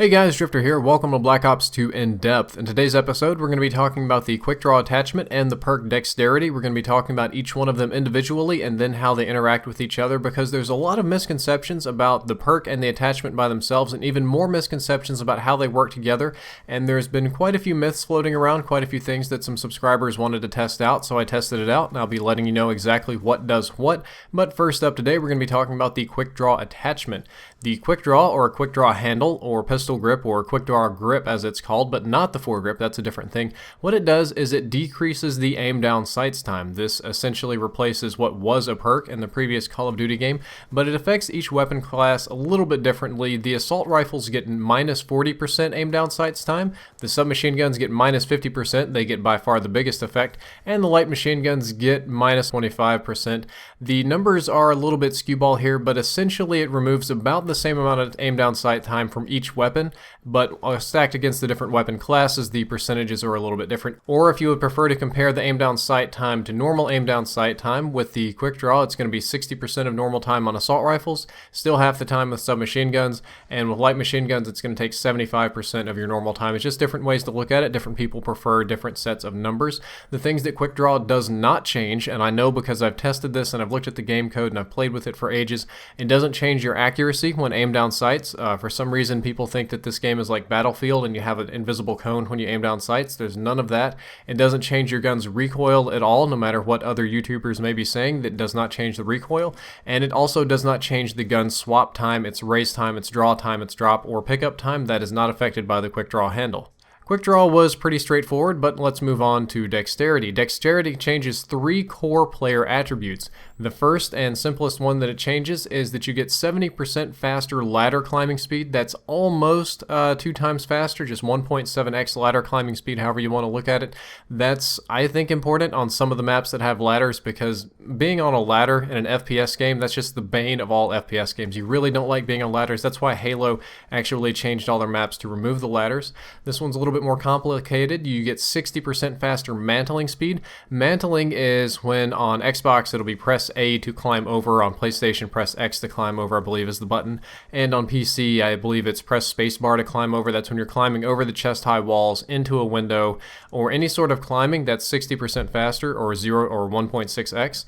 Hey guys, Drifter here. Welcome to Black Ops 2 In Depth. In today's episode, we're going to be talking about the Quickdraw attachment and the perk Dexterity. We're going to be talking about each one of them individually and then how they interact with each other, because there's a lot of misconceptions about the perk and the attachment by themselves, and even more misconceptions about how they work together. And there's been quite a few myths floating around, quite a few things that some subscribers wanted to test out, so I tested it out, and I'll be letting you know exactly what does what. But first up today, we're going to be talking about the Quickdraw attachment. The Quickdraw, or Quickdraw Handle, or Pistol Grip, or Quickdraw Grip as it's called, but not the foregrip, that's a different thing. What it does is it decreases the aim down sights time. This essentially replaces what was a perk in the previous Call of Duty game, but it affects each weapon class a little bit differently. The assault rifles get minus 40% aim down sights time, the submachine guns get minus 50%, they get by far the biggest effect, and the light machine guns get minus 25%. The numbers are a little bit skewball here, but essentially it removes about the same amount of aim down sight time from each weapon, but stacked against the different weapon classes, the percentages are a little bit different. Or if you would prefer to compare the aim down sight time to normal aim down sight time, with the Quickdraw, it's going to be 60% of normal time on assault rifles, still half the time with submachine guns, and with light machine guns, it's going to take 75% of your normal time. It's just different ways to look at it. Different people prefer different sets of numbers. The things that Quickdraw does not change, and I know because I've tested this and I've looked at the game code and I've played with it for ages, it doesn't change your accuracy when aim down sights. For some reason, people think that this game is like Battlefield and you have an invisible cone when you aim down sights. There's none of that. It doesn't change your gun's recoil at all, no matter what other YouTubers may be saying. That does not change the recoil, and it also does not change the gun's swap time, its raise time, its draw time, its drop or pickup time. That is not affected by the Quickdraw handle. Quickdraw was pretty straightforward, but let's move on to Dexterity. Dexterity changes 3 core player attributes. The first and simplest one that it changes is that you get 70% faster ladder climbing speed. That's almost 2 times faster, just 1.7x ladder climbing speed, however you want to look at it. That's, I think, important on some of the maps that have ladders, because being on a ladder in an FPS game, that's just the bane of all FPS games. You really don't like being on ladders. That's why Halo actually changed all their maps to remove the ladders. This one's a little bit more complicated. You get 60% faster mantling speed. Mantling is when on Xbox it'll be press A to climb over, on PlayStation press X to climb over, I believe is the button, and on PC I believe it's press spacebar to climb over. That's when you're climbing over the chest high walls into a window or any sort of climbing that's 60% faster, or 0 or 1.6x.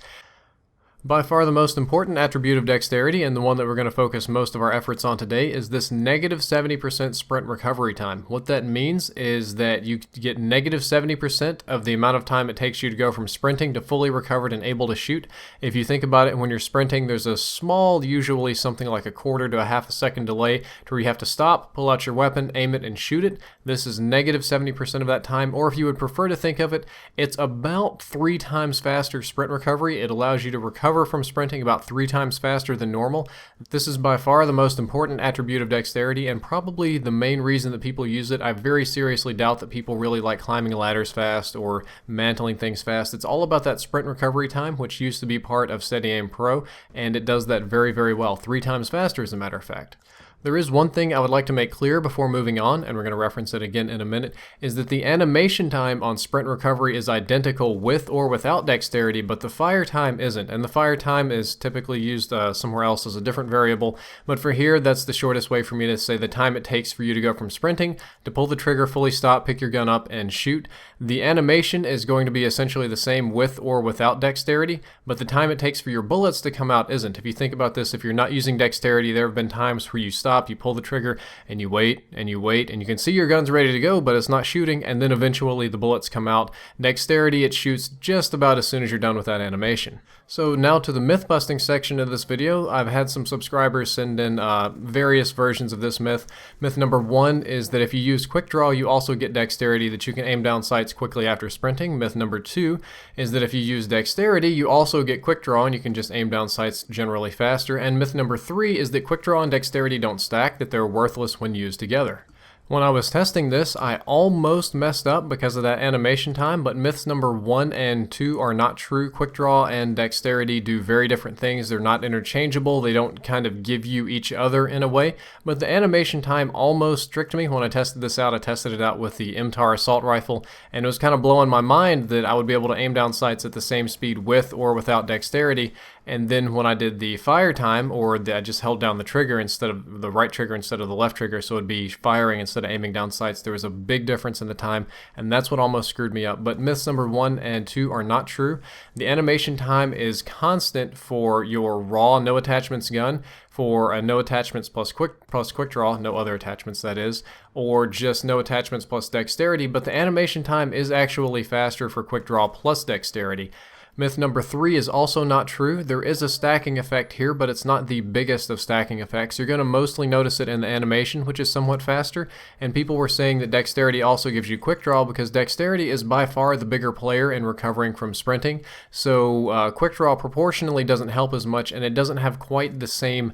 By far the most important attribute of Dexterity, and the one that we're going to focus most of our efforts on today, is this negative 70% sprint recovery time. What that means is that you get negative 70% of the amount of time it takes you to go from sprinting to fully recovered and able to shoot. If you think about it, when you're sprinting, there's a small, usually something like a quarter to a half a second delay to where you have to stop, pull out your weapon, aim it, and shoot it. This is negative 70% of that time, or if you would prefer to think of it, it's about 3 times faster sprint recovery. It allows you to recover from sprinting about 3 times faster than normal. This is by far the most important attribute of Dexterity, and probably the main reason that people use it. I very seriously doubt that people really like climbing ladders fast or mantling things fast. It's all about that sprint recovery time, which used to be part of Steady Aim Pro, and it does that very, very well. 3 times faster, as a matter of fact. There is one thing I would like to make clear before moving on, and we're going to reference it again in a minute, is that the animation time on sprint recovery is identical with or without Dexterity, but the fire time isn't, and the fire time is typically used somewhere else as a different variable, but for here, that's the shortest way for me to say the time it takes for you to go from sprinting to pull the trigger, fully stop, pick your gun up, and shoot. The animation is going to be essentially the same with or without Dexterity, but the time it takes for your bullets to come out isn't. If you think about this, if you're not using Dexterity, there have been times where you stop, you pull the trigger, and you wait, and you wait, and you can see your gun's ready to go, but it's not shooting, and then eventually the bullets come out. Dexterity, it shoots just about as soon as you're done with that animation. So now to the myth-busting section of this video. I've had some subscribers send in various versions of this myth. Myth number 1 is that if you use Quickdraw, you also get Dexterity, that you can aim down sights quickly after sprinting. Myth number 2 is that if you use Dexterity, you also get Quickdraw, and you can just aim down sights generally faster. And myth number 3 is that Quickdraw and Dexterity don't stack, that they're worthless when used together. When I was testing this, I almost messed up because of that animation time, but myths number 1 and 2 are not true. Quickdraw and Dexterity do very different things. They're not interchangeable. They don't kind of give you each other in a way, but the animation time almost tricked me when I tested this out. I tested it out with the MTAR assault rifle, and it was kind of blowing my mind that I would be able to aim down sights at the same speed with or without Dexterity, and then when I did the fire time, I just held down the trigger instead of the right trigger instead of the left trigger, so it'd be firing instead of aiming down sights, there was a big difference in the time, and that's what almost screwed me up. But myths number 1 and 2 are not true. The animation time is constant for your raw no attachments gun, for a no attachments plus quick draw, no other attachments that is, or just no attachments plus dexterity, but the animation time is actually faster for quick draw plus dexterity. Myth number 3 is also not true. There is a stacking effect here, but it's not the biggest of stacking effects. You're going to mostly notice it in the animation, which is somewhat faster, and people were saying that dexterity also gives you quick draw because dexterity is by far the bigger player in recovering from sprinting, so quick draw proportionally doesn't help as much, and it doesn't have quite the same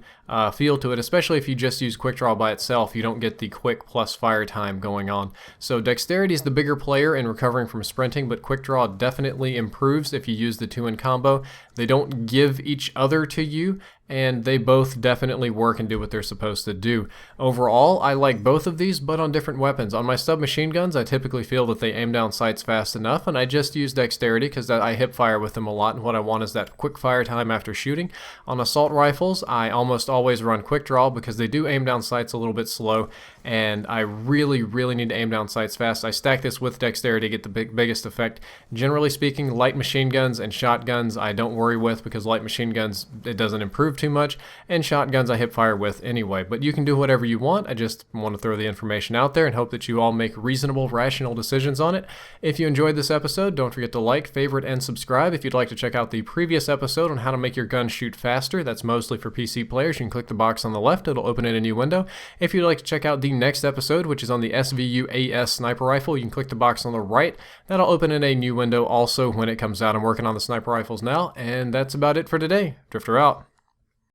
feel to it, especially if you just use quick draw by itself. You don't get the quick plus fire time going on. So dexterity is the bigger player in recovering from sprinting, but quick draw definitely improves if you use the two in combo. They don't give each other to you, and they both definitely work and do what they're supposed to do. Overall, I like both of these, but on different weapons. On my submachine guns, I typically feel that they aim down sights fast enough, and I just use dexterity because I hip fire with them a lot, and what I want is that quick fire time after shooting. On assault rifles, I almost always run quick draw because they do aim down sights a little bit slow, and I really need to aim down sights fast. I stack this with dexterity to get the biggest effect. Generally speaking, light machine guns and shotguns I don't worry with because light machine guns, it doesn't improve too much, and shotguns I hip fire with anyway. But you can do whatever you want. I just want to throw the information out there and hope that you all make reasonable, rational decisions on it. If you enjoyed this episode, don't forget to like, favorite, and subscribe. If you'd like to check out the previous episode on how to make your gun shoot faster, that's mostly for PC players, you can click the box on the left. It'll open in a new window. If you'd like to check out the next episode, which is on the SVU AS sniper rifle, you can click the box on the right. That'll open in a new window also when it comes out. I'm working on the sniper rifles now, and that's about it for today. Drifter out.